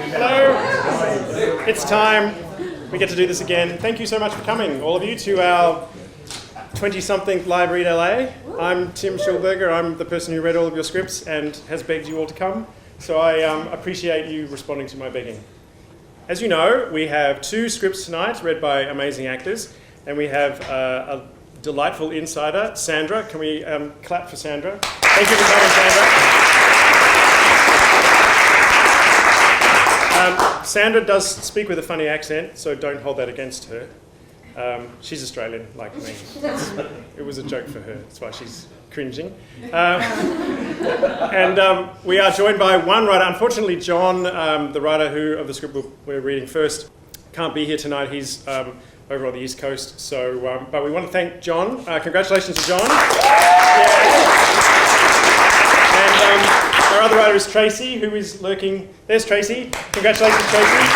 Hello. It's time. We get to do this again. Thank you so much for coming, all of you, to our 20-something LiveRead LA. I'm Tim Schulberger. I'm the person who read all of your scripts and has begged you all to come. So I appreciate you responding to my begging. As you know, we have 2 scripts tonight read by amazing actors, and we have a delightful insider, Sandra. Can we clap for Sandra? Thank you for coming, Sandra. Sandra does speak with a funny accent, so don't hold that against her. She's Australian, like me. It was a joke for her, that's why she's cringing. And we are joined by one writer. Unfortunately, John, the writer of the script we're reading first, can't be here tonight. He's over on the East Coast. So, but we want to thank John. Congratulations to John. Yeah. And our other writer is Tracy, who is lurking. There's Tracy. Congratulations, Tracy. Thank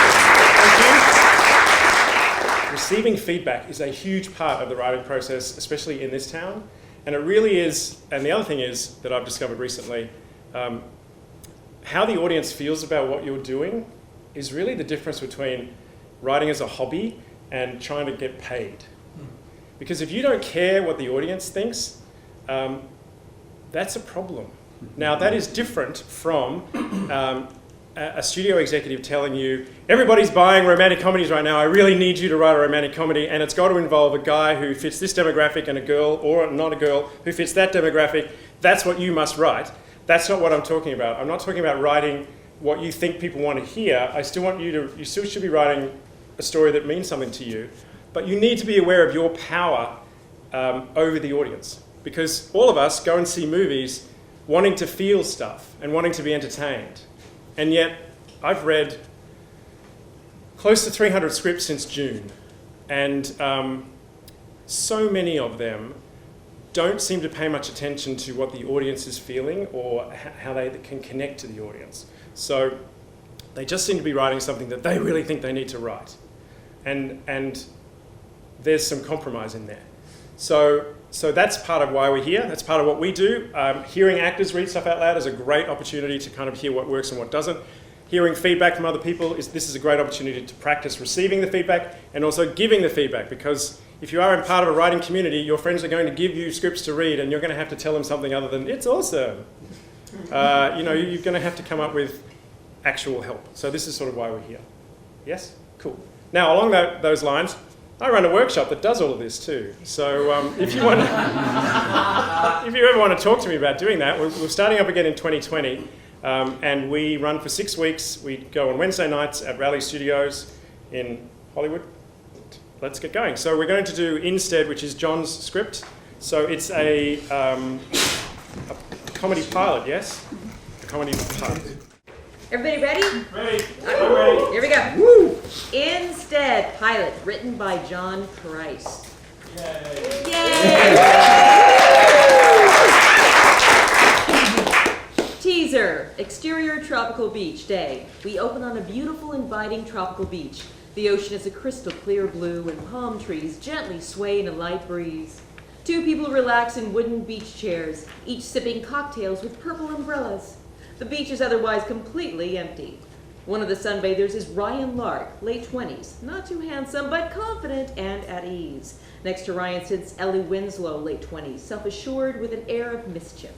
you. Receiving feedback is a huge part of the writing process, especially in this town. And it really is, and the other thing is that I've discovered recently, how the audience feels about what you're doing is really the difference between writing as a hobby and trying to get paid. Because if you don't care what the audience thinks, that's a problem. Now that is different from a studio executive telling you, everybody's buying romantic comedies right now, I really need you to write a romantic comedy, and it's got to involve a guy who fits this demographic and a girl, or not a girl, who fits that demographic. That's what you must write. That's not what I'm talking about. I'm not talking about writing what you think people want to hear. I still want you still should be writing a story that means something to you, but you need to be aware of your power over the audience. Because all of us go and see movies wanting to feel stuff and wanting to be entertained. And yet, I've read close to 300 scripts since June, and so many of them don't seem to pay much attention to what the audience is feeling or how they can connect to the audience. So they just seem to be writing something that they really think they need to write. And there's some compromise in there. So that's part of why we're here. That's part of what we do. Hearing actors read stuff out loud is a great opportunity to kind of hear what works and what doesn't. Hearing feedback from other people, this is a great opportunity to practice receiving the feedback and also giving the feedback, because if you are in part of a writing community, your friends are going to give you scripts to read and you're going to have to tell them something other than, it's awesome. You're going to have to come up with actual help. So this is sort of why we're here. Yes? Cool. Now, along those lines, I run a workshop that does all of this too. So if you ever want to talk to me about doing that, we're starting up again in 2020, and we run for 6 weeks. We go on Wednesday nights at Raleigh Studios in Hollywood. Let's get going. So we're going to do IN-STEAD, which is John's script. So it's a comedy pilot, yes? A comedy pilot. Everybody ready? Ready. I'm ready. Here we go. Woo! IN-STEAD pilot, written by John Price. Yay! Yay! Teaser, exterior tropical beach day. We open on a beautiful, inviting tropical beach. The ocean is a crystal clear blue and palm trees gently sway in a light breeze. 2 people relax in wooden beach chairs, each sipping cocktails with purple umbrellas. The beach is otherwise completely empty. One of the sunbathers is Ryan Lark, late 20s, not too handsome, but confident and at ease. Next to Ryan sits Ellie Winslow, late 20s, self-assured with an air of mischief.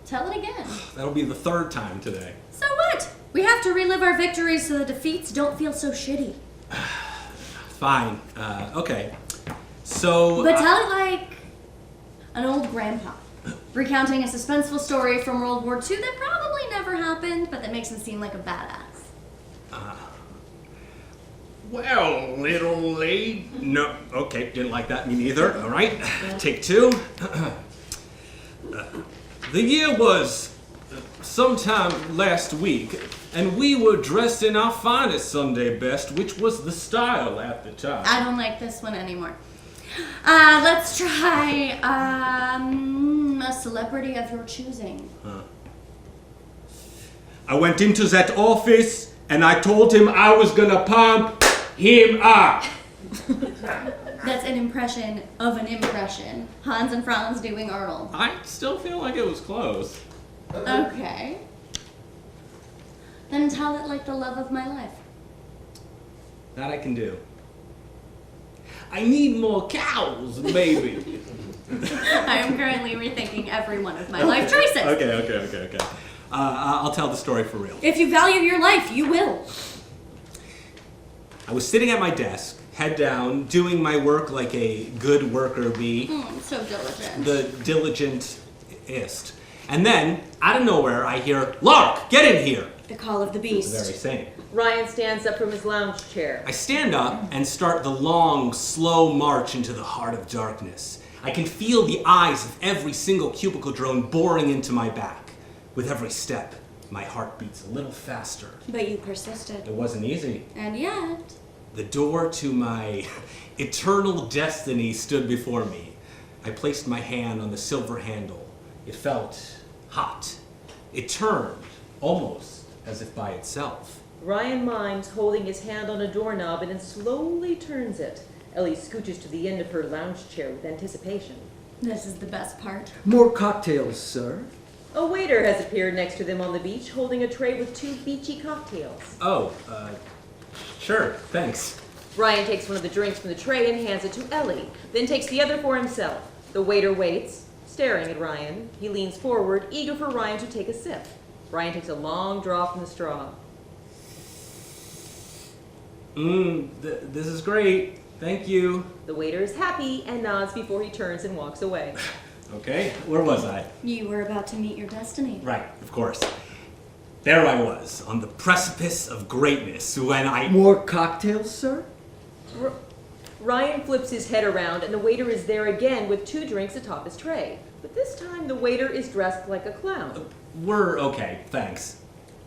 Tell it again. That'll be the 3rd time today. So what? We have to relive our victories so the defeats don't feel so shitty. Fine. Okay. So... But tell it like an old grandpa, recounting a suspenseful story from World War II that probably never happened, but that makes him seem like a badass. Well, little lady... No, okay, didn't like that, me neither. All right, take 2. The year was sometime last week, and we were dressed in our finest Sunday best, which was the style at the time. I don't like this one anymore. Let's try, a celebrity of your choosing. I went into that office, and I told him I was gonna pump him up. That's an impression of an impression. Hans and Franz doing Earl. I still feel like it was close. Okay. Then tell it like the love of my life. That I can do. I need more cows, baby. I am currently rethinking every one of my life choices. Okay. I'll tell the story for real. If you value your life, you will. I was sitting at my desk, head down, doing my work like a good worker bee. So diligent. The diligentist. And then, out of nowhere, I hear, "Lark, get in here!" The call of the The beast. very same. Ryan stands up from his lounge chair. I stand up and start the long, slow march into the heart of darkness. I can feel the eyes of every single cubicle drone boring into my back. With every step, my heart beats a little faster. But you persisted. It wasn't easy. And yet... The door to my eternal destiny stood before me. I placed my hand on the silver handle. It felt hot. It turned, almost as if by itself. Ryan mimes holding his hand on a doorknob and then slowly turns it. Ellie scooches to the end of her lounge chair with anticipation. This is the best part. More cocktails, sir. A waiter has appeared next to them on the beach holding a tray with 2 beachy cocktails. Oh, sure, thanks. Ryan takes one of the drinks from the tray and hands it to Ellie, then takes the other for himself. The waiter waits, staring at Ryan. He leans forward, eager for Ryan to take a sip. Ryan takes a long draw from the straw. This is great. Thank you. The waiter is happy and nods before he turns and walks away. Okay, where was I? You were about to meet your destiny. Right, of course. There I was, on the precipice of greatness, when I... More cocktails, sir? Ryan flips his head around and the waiter is there again with 2 drinks atop his tray. But this time the waiter is dressed like a clown. We're okay, thanks.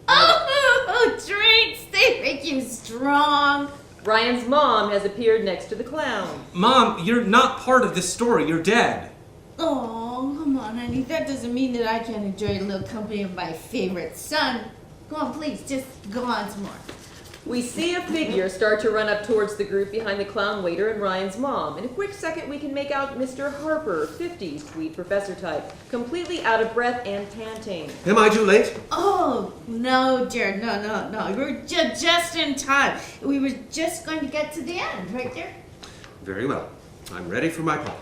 Oh, drinks! They make you strong. Ryan's mom has appeared next to the clown. Mom, you're not part of this story. You're dead. Oh, come on, honey. That doesn't mean that I can't enjoy a little company of my favorite son. Go on, please. Just go on some more. We see a figure start to run up towards the group behind the clown waiter and Ryan's mom. In a quick second, we can make out Mr. Harper, 50s tweed professor type, completely out of breath and panting. Am I too late? Oh, no, dear. No. We were just in time. We were just going to get to the end, right there. Very well. I'm ready for my part.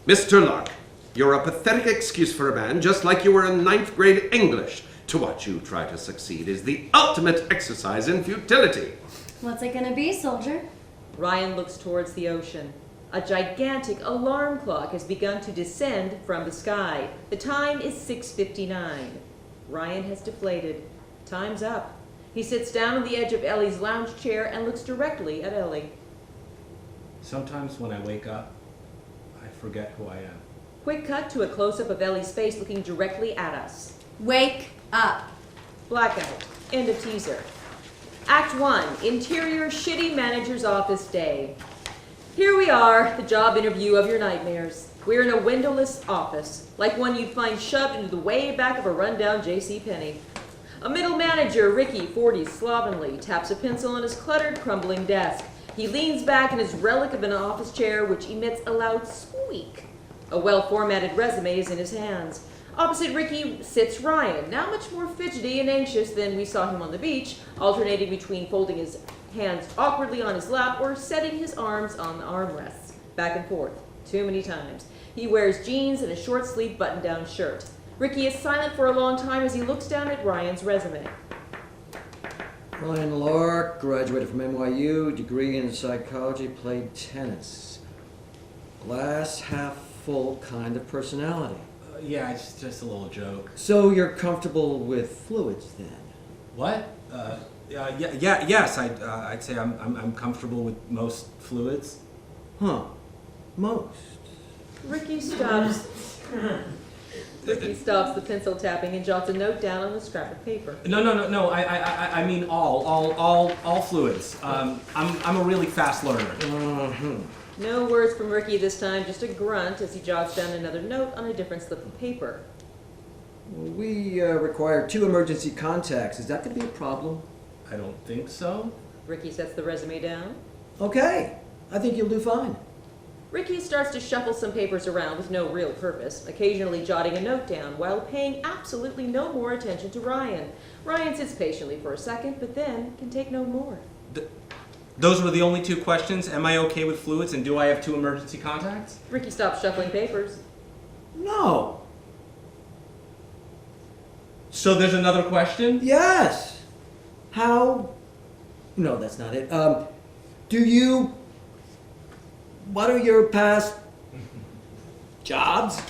Mr. Lark, you're a pathetic excuse for a man, just like you were in 9th grade English. To watch you try to succeed is the ultimate exercise in futility. What's it gonna be, soldier? Ryan looks towards the ocean. A gigantic alarm clock has begun to descend from the sky. The time is 6:59. Ryan has deflated. Time's up. He sits down on the edge of Ellie's lounge chair and looks directly at Ellie. Sometimes when I wake up, I forget who I am. Quick cut to a close-up of Ellie's face looking directly at us. Wake up. Blackout. End of teaser. Act 1. Interior Shitty Manager's Office Day. Here we are, the job interview of your nightmares. We're in a windowless office, like one you'd find shoved into the way back of a rundown JCPenney. A middle manager, Ricky, 40s, slovenly, taps a pencil on his cluttered, crumbling desk. He leans back in his relic of an office chair, which emits a loud squeak. A well-formatted resume is in his hands. Opposite Ricky sits Ryan, now much more fidgety and anxious than we saw him on the beach, alternating between folding his hands awkwardly on his lap or setting his arms on the armrests, back and forth, too many times. He wears jeans and a short-sleeved button-down shirt. Ricky is silent for a long time as he looks down at Ryan's resume. Ryan Lark, graduated from NYU, degree in psychology, played tennis. Glass half full kind of personality. Yeah, it's just a little joke. So you're comfortable with fluids then? What? Yes, I'd say I'm comfortable with most fluids. Huh. Most. Ricky stops the pencil tapping and jots a note down on a scrap of paper. No. I mean all fluids. I'm a really fast learner. No words from Ricky this time, just a grunt as he jots down another note on a different slip of paper. We require 2 emergency contacts. Is that going to be a problem? I don't think so. Ricky sets the resume down. Okay. I think you'll do fine. Ricky starts to shuffle some papers around with no real purpose, occasionally jotting a note down while paying absolutely no more attention to Ryan. Ryan sits patiently for a second, but then can take no more. Those were the only 2 questions. Am I okay with fluids, and do I have 2 emergency contacts? Ricky stops shuffling papers. No. So there's another question? Yes. How? No, that's not it. What are your past jobs?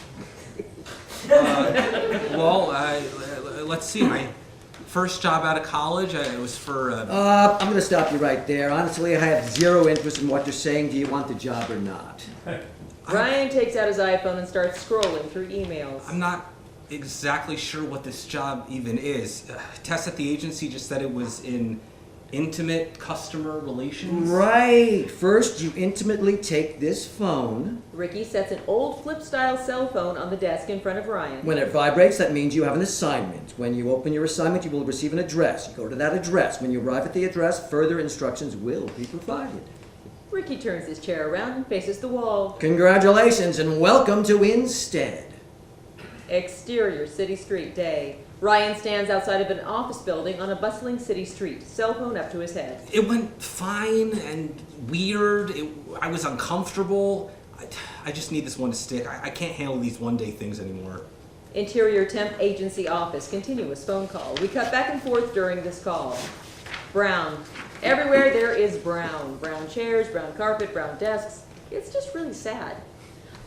Let's see. My first job out of college, it was for... I'm going to stop you right there. Honestly, I have zero interest in what you're saying. Do you want the job or not? Ryan takes out his iPhone and starts scrolling through emails. I'm not exactly sure what this job even is. Tess at the agency just said it was in intimate customer relations. Right. First, you intimately take this phone. Ricky sets an old flip-style cell phone on the desk in front of Ryan. When it vibrates, that means you have an assignment. When you open your assignment, you will receive an address. You go to that address. When you arrive at the address, further instructions will be provided. Ricky turns his chair around and faces the wall. Congratulations and welcome to IN-STEAD. Exterior city street day. Ryan stands outside of an office building on a bustling city street, cell phone up to his head. It went fine and weird. I was uncomfortable. I just need this one to stick. I can't handle these one-day things anymore. Interior temp agency office, continuous phone call. We cut back and forth during this call. Brown. Everywhere there is brown. Brown chairs, brown carpet, brown desks. It's just really sad.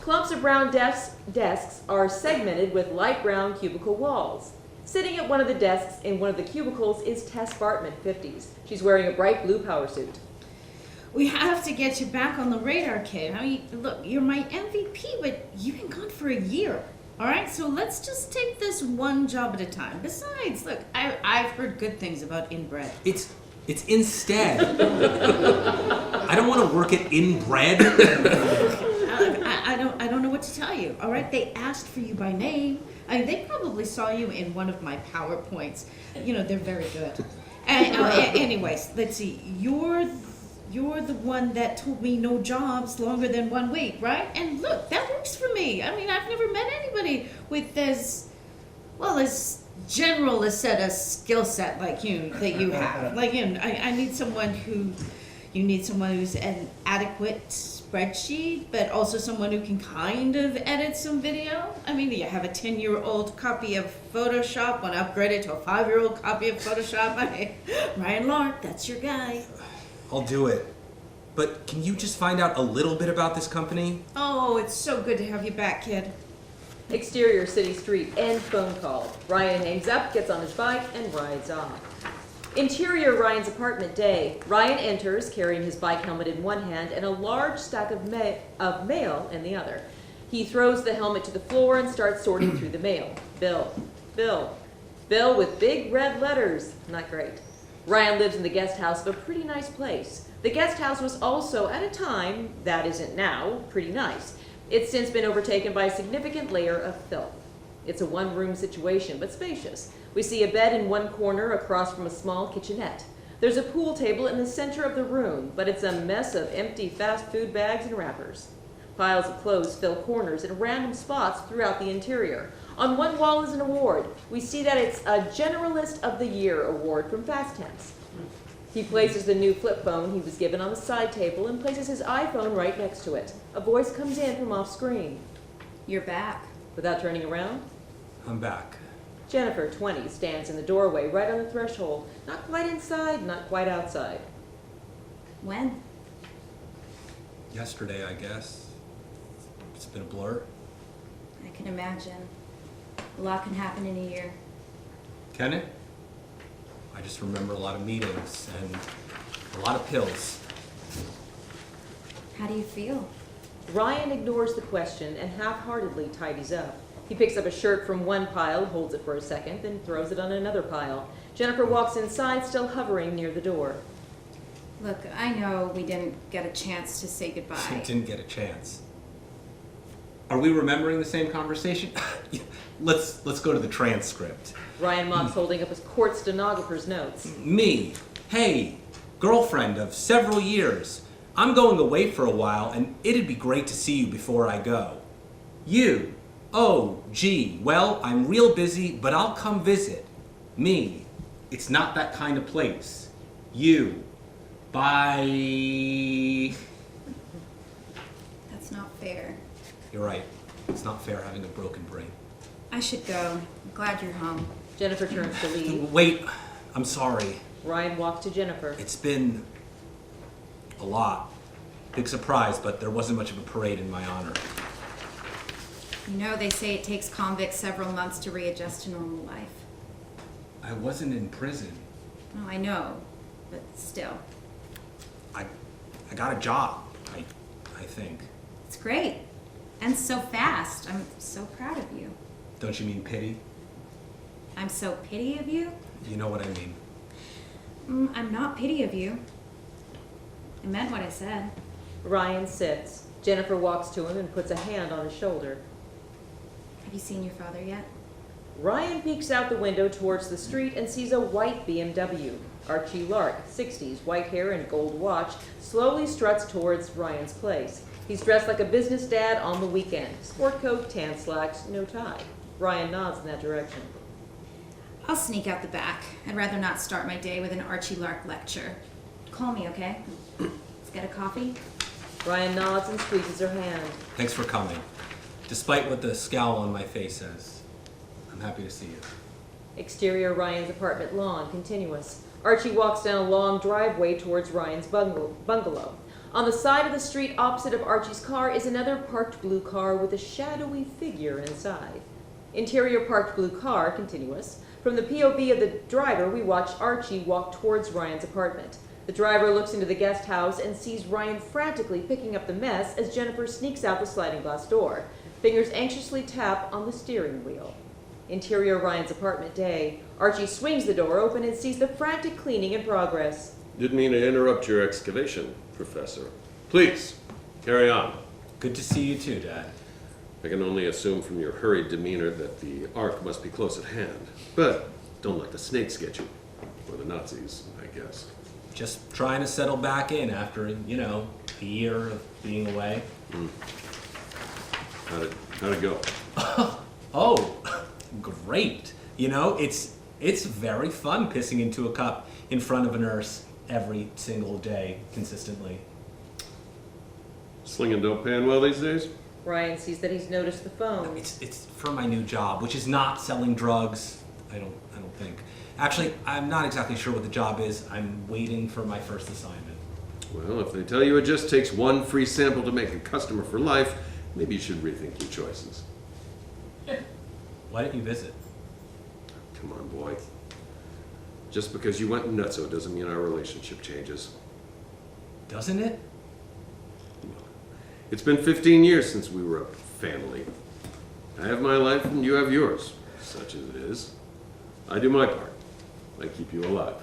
Clumps of brown desks are segmented with light brown cubicle walls. Sitting at one of the desks in one of the cubicles is Tess Bartman, 50s. She's wearing a bright blue power suit. We have to get you back on the radar, kid. I mean, look, you're my MVP, but you've been gone for a year. All right, so let's just take this one job at a time. Besides, look, I've heard good things about IN-STEAD. It's IN-STEAD. I don't want to work at IN-BREAD. I don't know what to tell you. All right, they asked for you by name. I mean, they probably saw you in one of my PowerPoints. You know, they're very good. Anyways, let's see. You're the one that told me no jobs longer than 1 week, right? And look, that works for me. I mean, I've never met anybody with as general a set of skill set like you that you have. Like, you know, I need someone who's an adequate spreadsheet, but also someone who can kind of edit some video. I mean, you have a 10-year-old copy of Photoshop, want to upgrade it to a 5-year-old copy of Photoshop. Ryan Lark, that's your guy. I'll do it. But can you just find out a little bit about this company? Oh, it's so good to have you back, kid. Exterior city street, end phone call. Ryan hangs up, gets on his bike, and rides off. Interior Ryan's apartment day. Ryan enters, carrying his bike helmet in one hand and a large stack of mail in the other. He throws the helmet to the floor and starts sorting through the mail. Bill with big red letters. Not great. Ryan lives in the guest house of a pretty nice place. The guest house was also, at a time that isn't now, pretty nice. It's since been overtaken by a significant layer of filth. It's a one-room situation, but spacious. We see a bed in one corner across from a small kitchenette. There's a pool table in the center of the room, but it's a mess of empty fast food bags and wrappers. Piles of clothes fill corners in random spots throughout the interior. On one wall is an award. We see that it's a Generalist of the Year award from Fast Tense. He places the new flip phone he was given on the side table and places his iPhone right next to it. A voice comes in from off screen. You're back. Without turning around, I'm back. Jennifer, 20, stands in the doorway right on the threshold. Not quite inside, not quite outside. When? Yesterday, I guess. It's been a blur. I can imagine. A lot can happen in a year. Can it? I just remember a lot of meetings and a lot of pills. How do you feel? Ryan ignores the question and half-heartedly tidies up. He picks up a shirt from one pile, holds it for a second, then throws it on another pile. Jennifer walks inside, still hovering near the door. Look, I know we didn't get a chance to say goodbye. Didn't get a chance. Are we remembering the same conversation? Let's go to the transcript. Ryan mocks, holding up his court stenographer's notes. Me. Hey, girlfriend of several years. I'm going away for a while, and it'd be great to see you before I go. You. Oh, gee, well, I'm real busy, but I'll come visit. Me. It's not that kind of place. You. Bye. That's not fair. You're right. It's not fair having a broken brain. I should go. I'm glad you're home. Jennifer turns to leave. Wait, I'm sorry. Ryan walks to Jennifer. It's been a lot. Big surprise, but there wasn't much of a parade in my honor. You know, they say it takes convicts several months to readjust to normal life. I wasn't in prison. Oh, I know, but still. I got a job, I think. It's great. And so fast. I'm so proud of you. Don't you mean pity? I'm so pity of you? You know what I mean. I'm not pity of you. I meant what I said. Ryan sits. Jennifer walks to him and puts a hand on his shoulder. Have you seen your father yet? Ryan peeks out the window towards the street and sees a white BMW. Archie Lark, 60s, white hair and gold watch, slowly struts towards Ryan's place. He's dressed like a business dad on the weekend. Sport coat, tan slacks, no tie. Ryan nods in that direction. I'll sneak out the back. I'd rather not start my day with an Archie Lark lecture. Call me, okay? Let's get a coffee. Ryan nods and squeezes her hand. Thanks for coming. Despite what the scowl on my face says, I'm happy to see you. Exterior Ryan's apartment lawn, continuous. Archie walks down a long driveway towards Ryan's bungalow. On the side of the street opposite of Archie's car is another parked blue car with a shadowy figure inside. Interior parked blue car, continuous. From the POV of the driver, we watch Archie walk towards Ryan's apartment. The driver looks into the guest house and sees Ryan frantically picking up the mess as Jennifer sneaks out the sliding glass door. Fingers anxiously tap on the steering wheel. Interior Ryan's apartment day. Archie swings the door open and sees the frantic cleaning in progress. Didn't mean to interrupt your excavation, Professor. Please, carry on. Good to see you too, Dad. I can only assume from your hurried demeanor that the Ark must be close at hand. But don't let the snakes get you. Or the Nazis, I guess. Just trying to settle back in after, a year of being away. How'd it go? Oh, great. It's very fun pissing into a cup in front of a nurse every single day, consistently. Slinging dope pan well these days? Ryan sees that he's noticed the phone. It's for my new job, which is not selling drugs. I don't think. Actually, I'm not exactly sure what the job is. I'm waiting for my first assignment. Well, if they tell you it just takes one free sample to make a customer for life, maybe you should rethink your choices. Why didn't you visit? Come on, boy. Just because you went nutso doesn't mean our relationship changes. Doesn't it? It's been 15 years since we were a family. I have my life and you have yours, such as it is. I do my part. I keep you alive.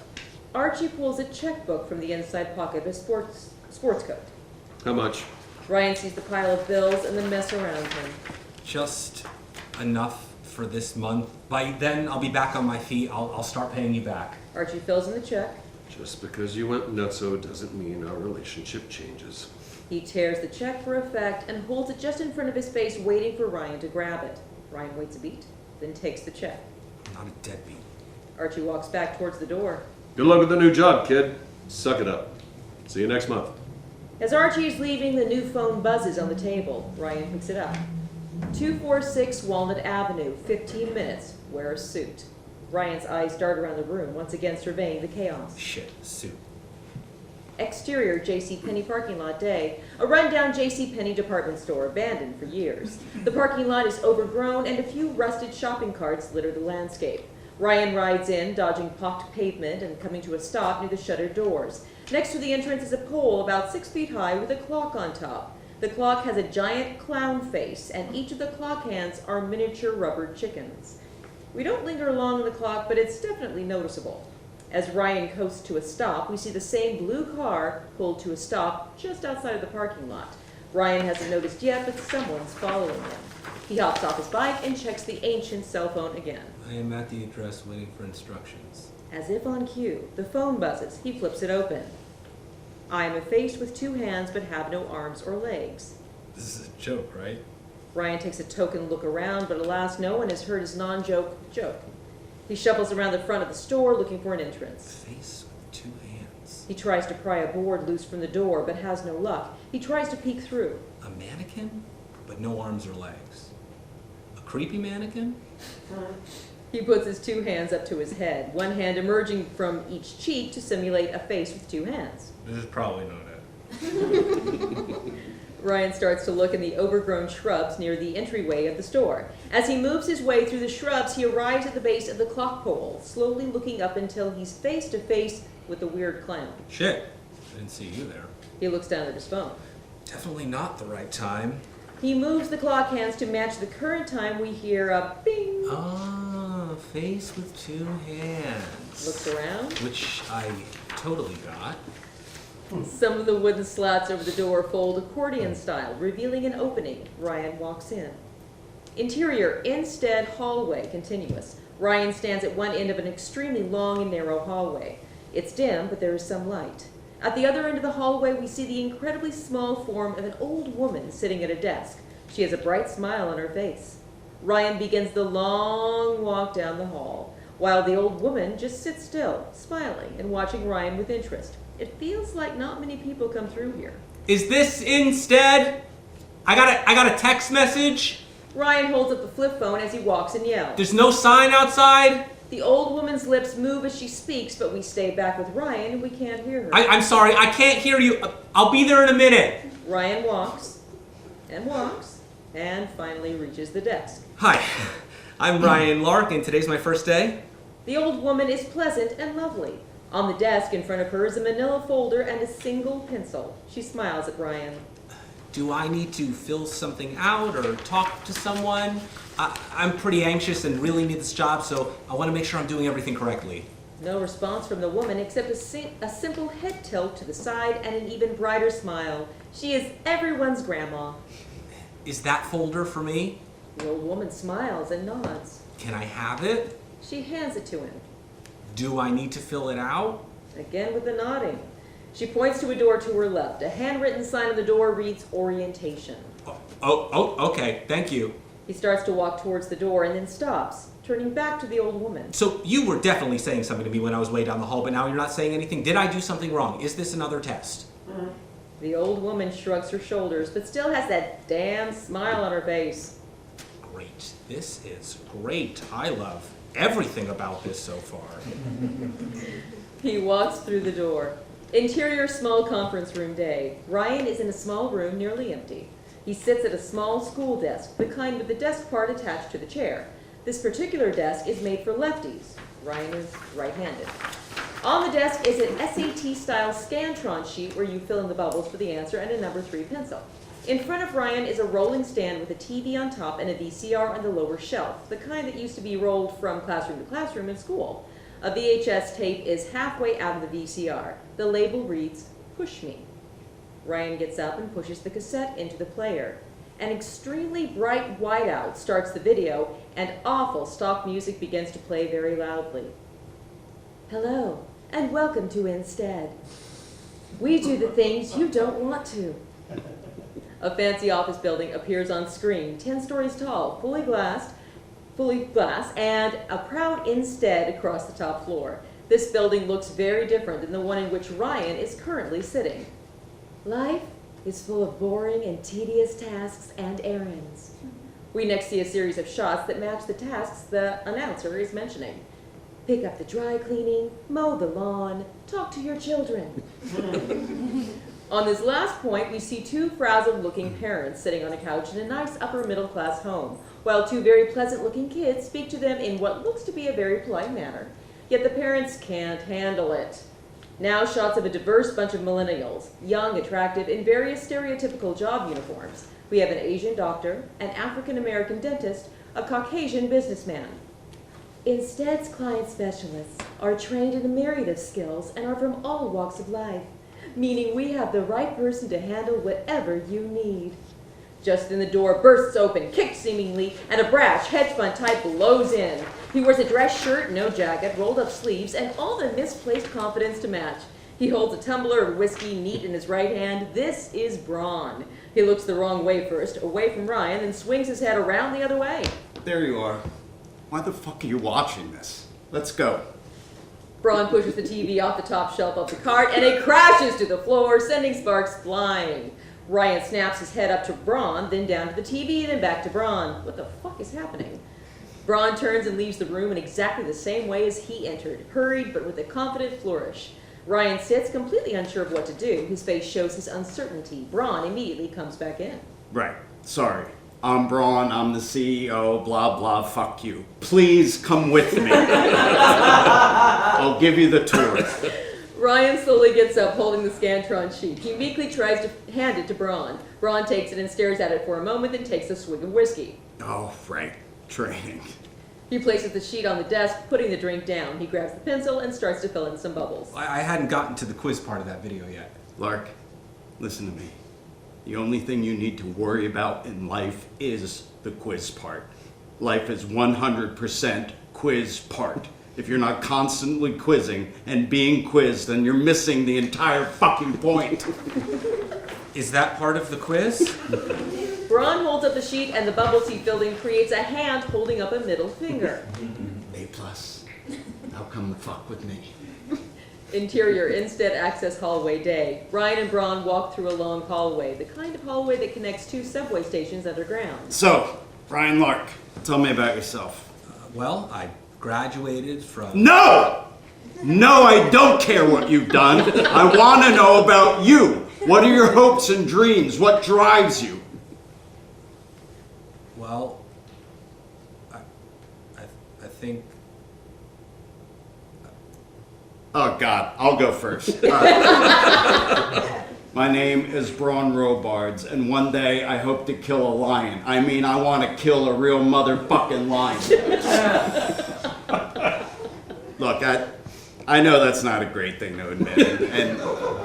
Archie pulls a checkbook from the inside pocket of his sports coat. How much? Ryan sees the pile of bills and the mess around him. Just enough for this month. By then, I'll be back on my feet. I'll start paying you back. Archie fills in the check. Just because you went nutso doesn't mean our relationship changes. He tears the check for effect and holds it just in front of his face, waiting for Ryan to grab it. Ryan waits a beat, then takes the check. I'm not a deadbeat. Archie walks back towards the door. Good luck with the new job, kid. Suck it up. See you next month. As Archie is leaving, the new phone buzzes on the table. Ryan picks it up. 246 Walnut Avenue, 15 minutes. Wear a suit. Ryan's eyes dart around the room, once again surveying the chaos. Shit, suit. Exterior JCPenney parking lot day. A rundown JCPenney department store, abandoned for years. The parking lot is overgrown and a few rusted shopping carts litter the landscape. Ryan rides in, dodging pocked pavement and coming to a stop near the shuttered doors. Next to the entrance is a pole about 6 feet high with a clock on top. The clock has a giant clown face, and each of the clock hands are miniature rubber chickens. We don't linger long on the clock, but it's definitely noticeable. As Ryan coasts to a stop, we see the same blue car pulled to a stop just outside of the parking lot. Ryan hasn't noticed yet, but someone's following him. He hops off his bike and checks the ancient cell phone again. I am at the address waiting for instructions. As if on cue, the phone buzzes. He flips it open. I am a face with 2 hands but have no arms or legs. This is a joke, right? Ryan takes a token look around, but alas, no one has heard his non-joke joke. He shuffles around the front of the store looking for an entrance. Face with 2 hands. He tries to pry a board loose from the door, but has no luck. He tries to peek through. A mannequin, but no arms or legs. A creepy mannequin? He puts his 2 hands up to his head, one hand emerging from each cheek to simulate a face with 2 hands. This is probably not it. Ryan starts to look in the overgrown shrubs near the entryway of the store. As he moves his way through the shrubs, he arrives at the base of the clock pole, slowly looking up until he's face to face with the weird clown. Shit, I didn't see you there. He looks down at his phone. Definitely not the right time. He moves the clock hands to match the current time. We hear a bing. Ah, face with 2 hands. Looks around. Which I totally got. Some of the wooden slats over the door fold accordion style, revealing an opening. Ryan walks in. Interior, IN-STEAD hallway, continuous. Ryan stands at one end of an extremely long and narrow hallway. It's dim, but there is some light. At the other end of the hallway, we see the incredibly small form of an old woman sitting at a desk. She has a bright smile on her face. Ryan begins the long walk down the hall, while the old woman just sits still, smiling and watching Ryan with interest. It feels like not many people come through here. Is this IN-STEAD? I got a text message. Ryan holds up the flip phone as he walks and yells. There's no sign outside. The old woman's lips move as she speaks, but we stay back with Ryan and we can't hear her. I'm sorry, I can't hear you. I'll be there in a minute. Ryan walks, and finally reaches the desk. Hi, I'm Ryan Lark, and today's my first day. The old woman is pleasant and lovely. On the desk in front of her is a manila folder and a single pencil. She smiles at Ryan. Do I need to fill something out or talk to someone? I'm pretty anxious and really need this job, so I want to make sure I'm doing everything correctly. No response from the woman except a simple head tilt to the side and an even brighter smile. She is everyone's grandma. Is that folder for me? The old woman smiles and nods. Can I have it? She hands it to him. Do I need to fill it out? Again with a nodding. She points to a door to her left. A handwritten sign on the door reads orientation. Okay, thank you. He starts to walk towards the door and then stops, turning back to the old woman. So you were definitely saying something to me when I was way down the hall, but now you're not saying anything. Did I do something wrong? Is this another test? The old woman shrugs her shoulders, but still has that damn smile on her face. Great. This is great. I love everything about this so far. He walks through the door. Interior small conference room day. Ryan is in a small room nearly empty. He sits at a small school desk, the kind with the desk part attached to the chair. This particular desk is made for lefties. Ryan is right-handed. On the desk is an SAT-style Scantron sheet where you fill in the bubbles for the answer and a number 3 pencil. In front of Ryan is a rolling stand with a TV on top and a VCR on the lower shelf, the kind that used to be rolled from classroom to classroom in school. A VHS tape is halfway out of the VCR. The label reads, "Push Me." Ryan gets up and pushes the cassette into the player. An extremely bright whiteout starts the video, and awful stock music begins to play very loudly. Hello, and welcome to IN-STEAD. We do the things you don't want to. A fancy office building appears on screen, 10 stories tall, fully glass, and a proud IN-STEAD across the top floor. This building looks very different than the one in which Ryan is currently sitting. Life is full of boring and tedious tasks and errands. We next see a series of shots that match the tasks the announcer is mentioning. Pick up the dry cleaning, mow the lawn, talk to your children. On this last point, we see 2 frazzled-looking parents sitting on a couch in a nice upper-middle-class home, while 2 very pleasant-looking kids speak to them in what looks to be a very polite manner. Yet the parents can't handle it. Now shots of a diverse bunch of millennials, young, attractive, in various stereotypical job uniforms. We have an Asian doctor, an African-American dentist, a Caucasian businessman. IN-STEAD's client specialists are trained in a myriad of skills and are from all walks of life, meaning we have the right person to handle whatever you need. Just then the door bursts open, kicked seemingly, and a brash hedge fund type blows in. He wears a dress shirt, no jacket, rolled up sleeves, and all the misplaced confidence to match. He holds a tumbler of whiskey neat in his right hand. This is Braun. He looks the wrong way first, away from Ryan, then swings his head around the other way. There you are. Why the fuck are you watching this? Let's go. Braun pushes the TV off the top shelf of the cart, and it crashes to the floor, sending sparks flying. Ryan snaps his head up to Braun, then down to the TV, then back to Braun. What the fuck is happening? Braun turns and leaves the room in exactly the same way as he entered, hurried but with a confident flourish. Ryan sits, completely unsure of what to do. His face shows his uncertainty. Braun immediately comes back in. Right. Sorry. I'm Braun, I'm the CEO, blah, blah, fuck you. Please come with me. I'll give you the tour. Ryan slowly gets up, holding the Scantron sheet. He meekly tries to hand it to Braun. Braun takes it and stares at it for a moment, then takes a swig of whiskey. Oh, right. Training. He places the sheet on the desk, putting the drink down. He grabs the pencil and starts to fill in some bubbles. I hadn't gotten to the quiz part of that video yet. Lark, listen to me. The only thing you need to worry about in life is the quiz part. Life is 100% quiz part. If you're not constantly quizzing and being quizzed, then you're missing the entire fucking point. Is that part of the quiz? Braun holds up the sheet, and the bubbles he filled in creates a hand holding up a middle finger. A+. Now come the fuck with me. Interior IN-STEAD access hallway day. Ryan and Braun walk through a long hallway, the kind of hallway that connects two subway stations underground. So, Brian Lark, tell me about yourself. Well, I graduated from... No! No, I don't care what you've done. I want to know about you. What are your hopes and dreams? What drives you? Well, I think... Oh, God, I'll go first. All right. My name is Braun Robards, and one day I hope to kill a lion. I mean, I want to kill a real motherfucking lion. Look, I know that's not a great thing to admit, and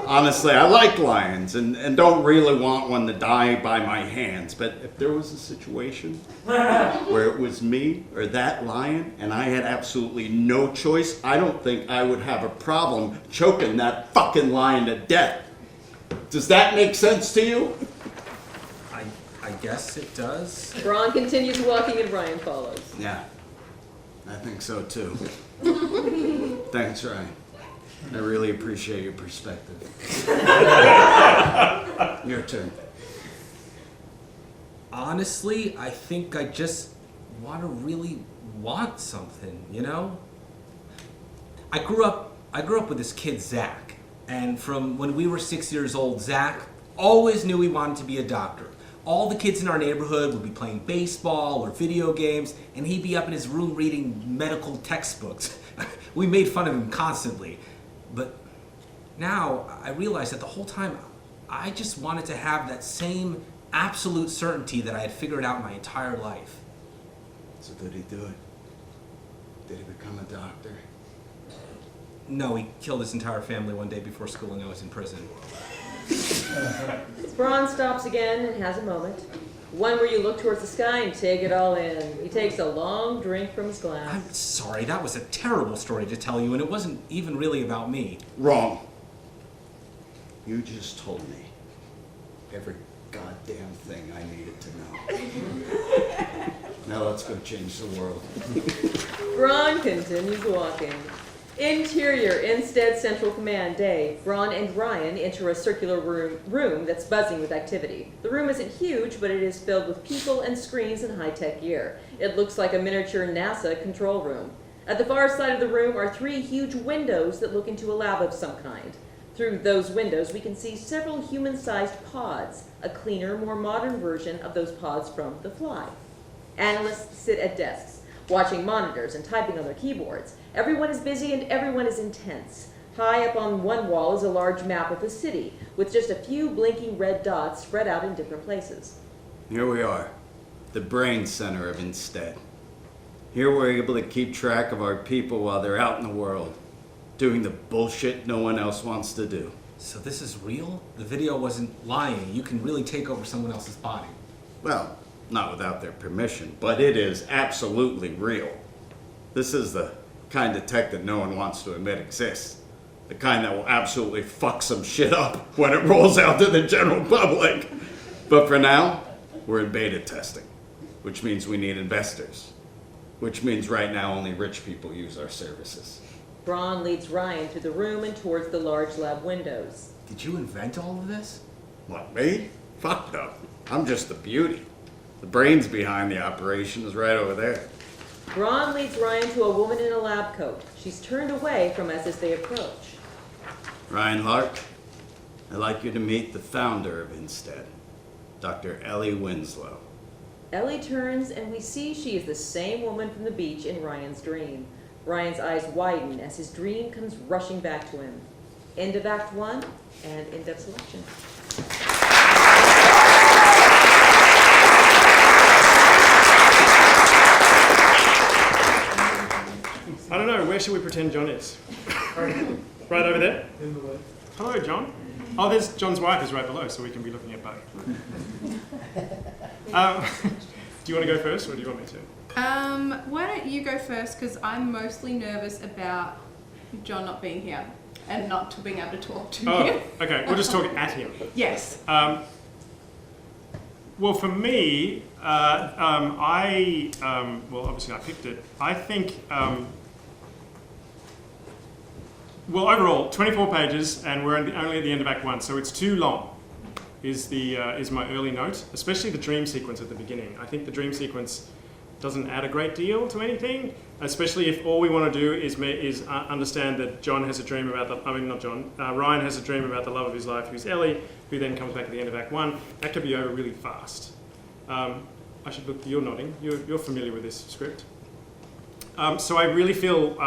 honestly, I like lions, and don't really want one to die by my hands, but if there was a situation where it was me or that lion, and I had absolutely no choice, I don't think I would have a problem choking that fucking lion to death. Does that make sense to you? I guess it does. Braun continues walking, and Ryan follows. Yeah, I think so too. Thanks, Ryan. I really appreciate your perspective. Your turn. Honestly, I think I just really want something, you know? I grew up with this kid, Zach. And from when we were 6 years old, Zach always knew he wanted to be a doctor. All the kids in our neighborhood would be playing baseball or video games, and he'd be up in his room reading medical textbooks. We made fun of him constantly. But now I realize that the whole time I just wanted to have that same absolute certainty that I had figured out my entire life. So did he do it? Did he become a doctor? No, he killed his entire family one day before school and I was in prison. Braun stops again and has a moment. One where you look towards the sky and take it all in. He takes a long drink from his glass. I'm sorry, that was a terrible story to tell you, and it wasn't even really about me. Wrong. You just told me every goddamn thing I needed to know. Now let's go change the world. Braun continues walking. Interior IN-STEAD Central Command day. Braun and Ryan enter a circular room that's buzzing with activity. The room isn't huge, but it is filled with people and screens and high-tech gear. It looks like a miniature NASA control room. At the far side of the room are 3 huge windows that look into a lab of some kind. Through those windows, we can see several human-sized pods, a cleaner, more modern version of those pods from The Fly. Analysts sit at desks, watching monitors and typing on their keyboards. Everyone is busy and everyone is intense. High up on one wall is a large map of the city, with just a few blinking red dots spread out in different places. Here we are, the brain center of IN-STEAD. Here we're able to keep track of our people while they're out in the world, doing the bullshit no one else wants to do. So this is real? The video wasn't lying. You can really take over someone else's body. Well, not without their permission, but it is absolutely real. This is the kind of tech that no one wants to admit exists. The kind that will absolutely fuck some shit up when it rolls out to the general public. But for now, we're in beta testing, which means we need investors. Which means right now only rich people use our services. Braun leads Ryan through the room and towards the large lab windows. Did you invent all of this? What, me? Fuck no. I'm just the beauty. The brains behind the operation is right over there. Braun leads Ryan to a woman in a lab coat. She's turned away from us as they approach. Ryan Lark, I'd like you to meet the founder of IN-STEAD, Dr. Ellie Winslow. Ellie turns and we see she is the same woman from the beach in Ryan's dream. Ryan's eyes widen as his dream comes rushing back to him. End of Act 1 and end of selection. I don't know, where should we pretend John is? Right over there? Hello, John. Oh, there's John's wife is right below, so we can be looking at both. Do you want to go first, or do you want me to? Why don't you go first, because I'm mostly nervous about John not being here and not being able to talk to him. Okay, we'll just talk at him. Yes. Well, for me, well, obviously I picked it. I think, well, overall, 24 pages, and we're only at the end of Act 1, so it's too long, is my early note, especially the dream sequence at the beginning. I think the dream sequence doesn't add a great deal to anything, especially if all we want to do is understand that John has a dream about Ryan has a dream about the love of his life, who's Ellie, who then comes back at the end of Act 1. That could be over really fast. I should look, you're nodding, you're familiar with this script. So I really feel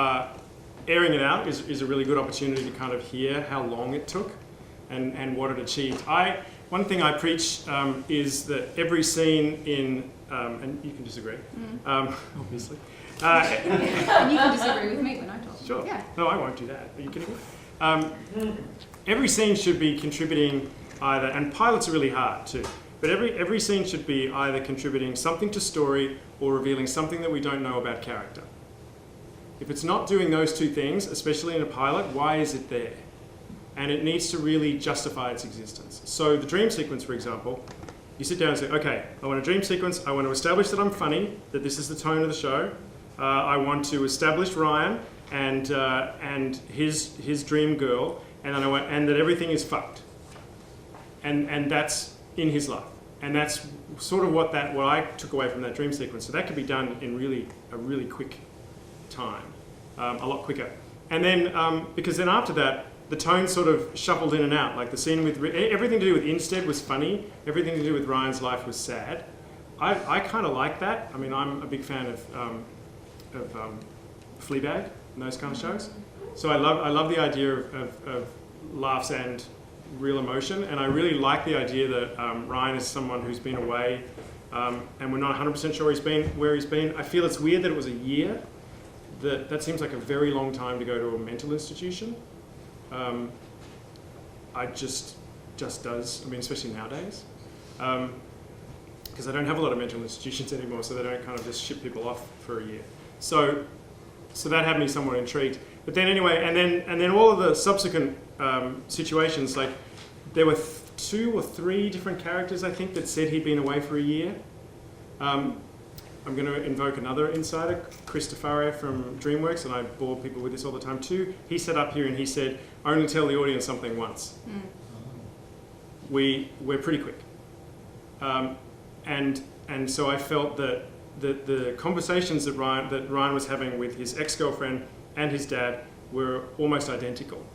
airing it out is a really good opportunity to kind of hear how long it took and what it achieved. One thing I preach is that every scene in, and you can disagree, obviously. And you can disagree with me when I talk. Sure. Yeah. No, I won't do that. Are you kidding me? Every scene should be contributing either, and pilots are really hard too, but every scene should be either contributing something to story or revealing something that we don't know about character. If it's not doing those two things, especially in a pilot, why is it there? And it needs to really justify its existence. So the dream sequence, for example, you sit down and say, okay, I want a dream sequence, I want to establish that I'm funny, that this is the tone of the show, I want to establish Ryan and his dream girl, and that everything is fucked. And that's in his life. And that's sort of what I took away from that dream sequence. So that could be done in a really quick time, a lot quicker. And then, because then after that, the tone sort of shuffled in and out. Like the scene with, everything to do with IN-STEAD was funny, everything to do with Ryan's life was sad. I kind of like that. I mean, I'm a big fan of Fleabag and those kind of shows. So I love the idea of laughs and real emotion, and I really like the idea that Ryan is someone who's been away, and we're not 100% sure where he's been. I feel it's weird that it was a year. That seems like a very long time to go to a mental institution. I just does. I mean, especially nowadays, because I don't have a lot of mental institutions anymore, so they don't kind of just ship people off for a year. So that had me somewhat intrigued. But then anyway, and then all of the subsequent situations, like there were 2 or 3 different characters I think that said he'd been away for a year. I'm going to invoke another insider, Chris DeFaria from DreamWorks, and I bore people with this all the time too. He sat up here and he said, only tell the audience something once. We're pretty quick. And so I felt that the conversations that Ryan was having with his ex-girlfriend and his dad were almost identical.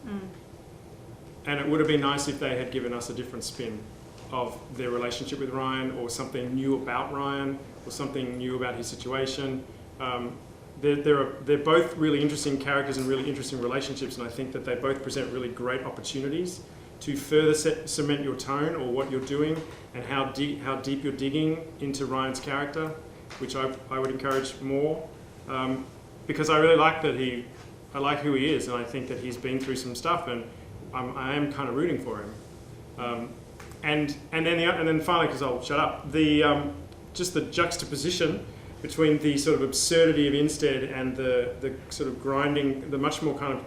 And it would have been nice if they had given us a different spin of their relationship with Ryan, or something new about Ryan, or something new about his situation. They're both really interesting characters and really interesting relationships, and I think that they both present really great opportunities to further cement your tone or what you're doing, and how deep you're digging into Ryan's character, which I would encourage more, because I really like that I like who he is, and I think that he's been through some stuff, and I am kind of rooting for him. And then finally, because I'll shut up, just the juxtaposition between the sort of absurdity of IN-STEAD and the sort of grinding, the much more kind of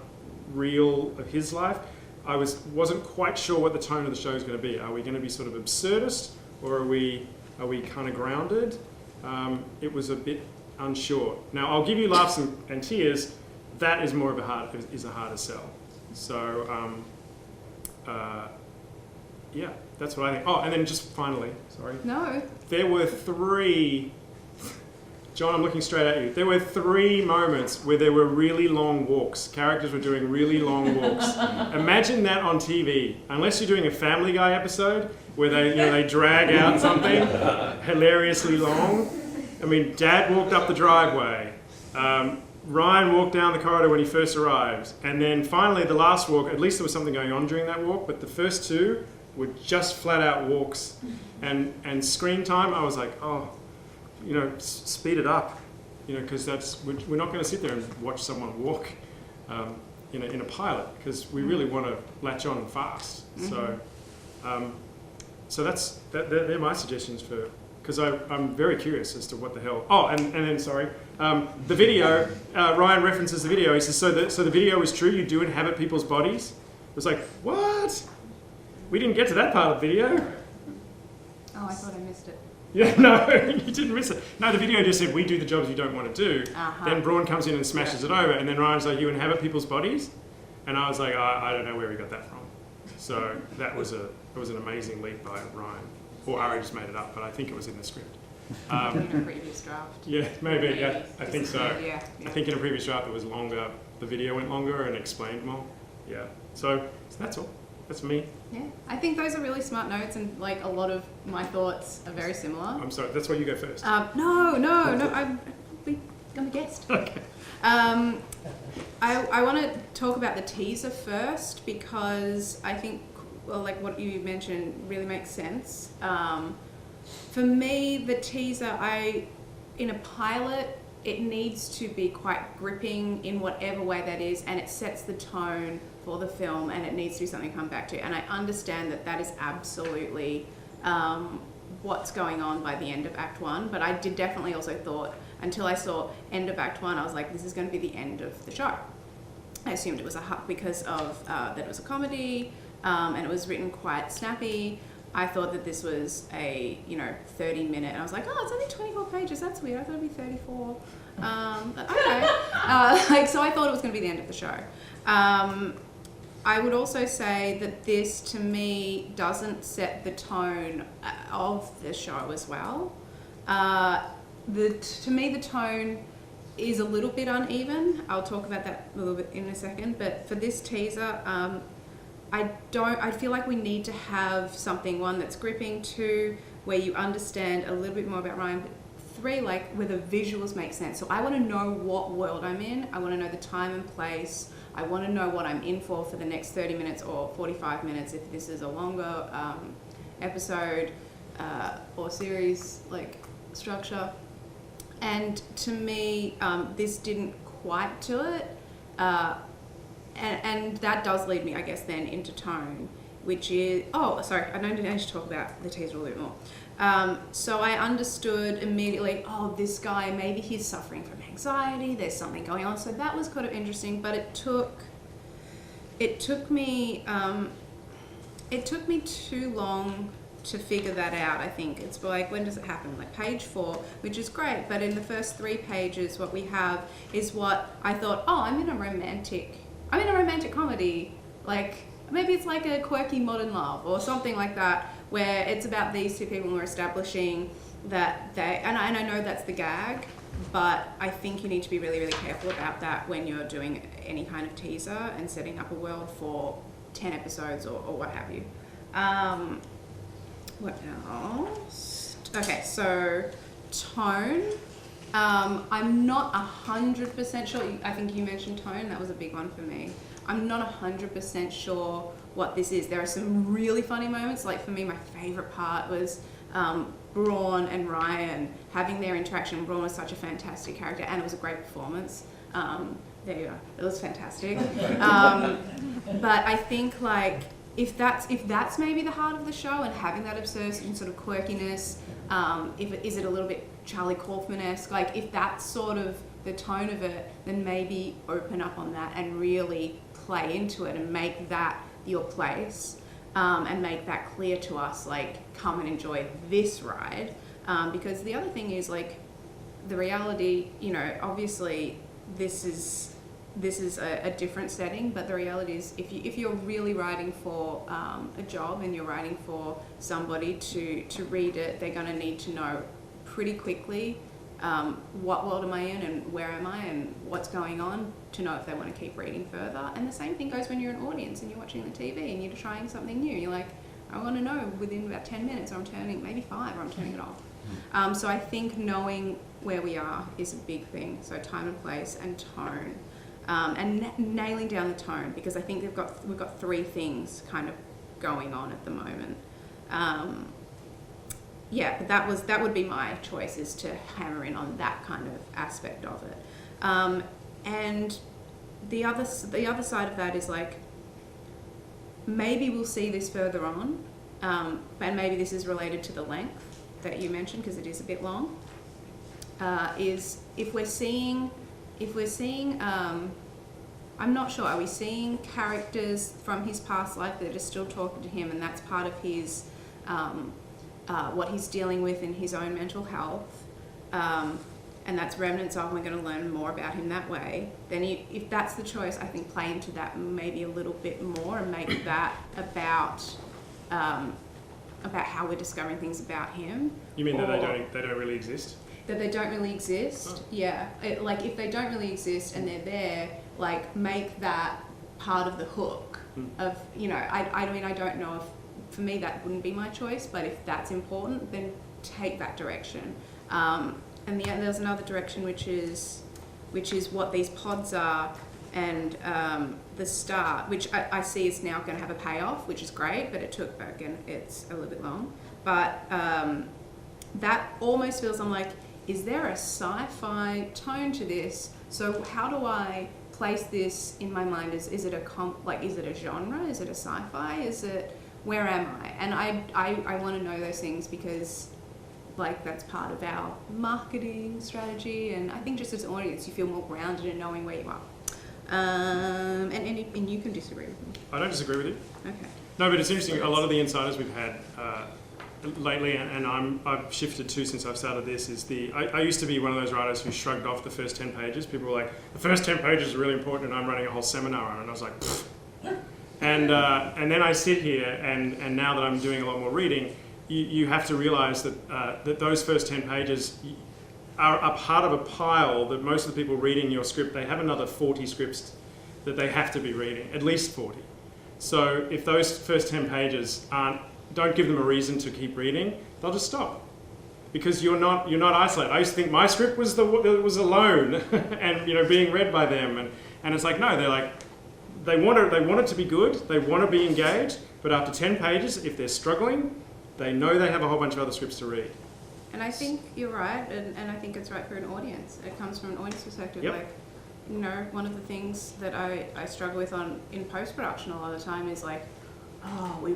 real of his life, I wasn't quite sure what the tone of the show is going to be. Are we going to be sort of absurdist, or are we kind of grounded? It was a bit unsure. Now, I'll give you laughs and tears. That is more of a harder sell. So, yeah, that's what I think. Oh, and then just finally, sorry. No. There were 3, John, I'm looking straight at you. There were 3 moments where there were really long walks. Characters were doing really long walks. Imagine that on TV. Unless you're doing a Family Guy episode where they drag out something hilariously long. I mean, Dad walked up the driveway. Ryan walked down the corridor when he first arrived. And then finally, the last walk, at least there was something going on during that walk, but the first 2 were just flat out walks. And screen time, I was like, oh, speed it up, because we're not going to sit there and watch someone walk in a pilot, because we really want to latch on fast. Mm-hmm. So they're my suggestions for, because I'm very curious as to what the hell. Oh, and then sorry, the video. Ryan references the video. He says, so the video is true. You do inhabit people's bodies. It was like, what? We didn't get to that part of the video. Oh, I thought I missed it. Yeah, no, you didn't miss it. No, the video just said, we do the jobs you don't want to do. Uh-huh. Then Braun comes in and smashes it over, and then Ryan's like, you inhabit people's bodies? And I was like, I don't know where he got that from. So that was an amazing leap by Ryan. Or Ari just made it up, but I think it was in the script. In a previous draft. Yeah, maybe, yeah, I think so. Yeah. I think in a previous draft it was longer, the video went longer and explained more. Yeah, so that's all. That's me. Yeah, I think those are really smart notes, and like a lot of my thoughts are very similar. I'm sorry, that's why you go first. No, I'm a guest. Okay. I want to talk about the teaser first, because I think, well, like what you mentioned really makes sense. For me, the teaser, in a pilot, it needs to be quite gripping in whatever way that is, and it sets the tone for the film, and it needs to be something to come back to. And I understand that is absolutely what's going on by the end of Act 1, but I did definitely also thought, until I saw end of Act 1, I was like, this is going to be the end of the show. I assumed it was because of that it was a comedy, and it was written quite snappy. I thought that this was a 30-minute, and I was like, oh, it's only 24 pages. That's weird. I thought it'd be 34. Okay. So I thought it was going to be the end of the show. I would also say that this, to me, doesn't set the tone of the show as well. To me, the tone is a little bit uneven. I'll talk about that a little bit in a second. But for this teaser, I feel like we need to have something, 1, that's gripping, 2, where you understand a little bit more about Ryan, but 3, like where the visuals make sense. So I want to know what world I'm in. I want to know the time and place. I want to know what I'm in for the next 30 minutes or 45 minutes if this is a longer episode or series like structure. And to me, this didn't quite do it. And that does lead me, I guess, then into tone, which is... Oh, sorry, I need to talk about the teaser a little bit more. So I understood immediately, oh, this guy, maybe he's suffering from anxiety, there's something going on. So that was kind of interesting, but it took me too long to figure that out, I think. It's like, when does it happen? Like page 4, which is great, but in the first 3 pages, what we have is what I thought, oh, I'm in a romantic comedy. Like, maybe it's like a quirky modern love or something like that, where it's about these 2 people who are establishing that and I know that's the gag, but I think you need to be really, really careful about that when you're doing any kind of teaser and setting up a world for 10 episodes or what have you. What else? Okay, so tone. I'm not 100% sure. I think you mentioned tone. That was a big one for me. I'm not 100% sure what this is. There are some really funny moments. Like for me, my favorite part was Braun and Ryan having their interaction. Braun was such a fantastic character, and it was a great performance. There you go. It was fantastic. But I think like if that's maybe the heart of the show, and having that absurdity and sort of quirkiness, is it a little bit Charlie Kaufman-esque? Like if that's sort of the tone of it, then maybe open up on that and really play into it and make that your place, and make that clear to us, like, come and enjoy this ride. Because the other thing is, like, the reality, you know, obviously this is a different setting, but the reality is if you're really writing for a job and you're writing for somebody to read it, they're going to need to know pretty quickly what world am I in and where am I and what's going on, to know if they want to keep reading further. And the same thing goes when you're an audience and you're watching the TV and you're trying something new. You're like, I want to know within about 10 minutes, or I'm turning, maybe 5, or I'm turning it off. So I think knowing where we are is a big thing. So time and place and tone. And nailing down the tone, because I think we've got 3 things kind of going on at the moment. Yeah, but that would be my choice, is to hammer in on that kind of aspect of it. And the other side of that is, like, maybe we'll see this further on, and maybe this is related to the length that you mentioned, because it is a bit long. Is if we're seeing, I'm not sure, are we seeing characters from his past life that are still talking to him, and that's part of his, what he's dealing with in his own mental health, and that's remnants of, we're going to learn more about him that way. Then if that's the choice, I think play into that maybe a little bit more and make that about how we're discovering things about him. You mean that they don't really exist? That they don't really exist. Oh. Yeah, like if they don't really exist and they're there, like make that part of the hook of, you know, I mean, I don't know if, for me that wouldn't be my choice, but if that's important, then take that direction. And there's another direction, which is what these pods are, and the start, which I see is now going to have a payoff, which is great, but it took, again, it's a little bit long. But that almost feels, I'm like, is there a sci-fi tone to this? So how do I place this in my mind? Is it is it a genre? Is it a sci-fi? Is it, where am I? And I want to know those things, because, like, that's part of our marketing strategy, and I think just as an audience you feel more grounded in knowing where you are. And you can disagree with me. I don't disagree with you. Okay. No, but it's interesting. A lot of the insiders we've had lately, and I've shifted too since I've started this, is I used to be one of those writers who shrugged off the first 10 pages. People were like, the first 10 pages are really important, and I'm running a whole seminar on it. And I was like, pfft. And then I sit here, and now that I'm doing a lot more reading, you have to realise that those first 10 pages are a part of a pile that most of the people reading your script, they have another 40 scripts that they have to be reading, at least 40. So if those first 10 pages don't give them a reason to keep reading, they'll just stop. Because you're not isolated. I used to think my script was alone and, you know, being read by them, and it's like, no, they're like, they want it to be good, they want to be engaged, but after 10 pages, if they're struggling, they know they have a whole bunch of other scripts to read. And I think you're right, and I think it's right for an audience. It comes from an audience perspective. Yep. Like, you know, one of the things that I struggle with in post-production a lot of the time is like, oh, we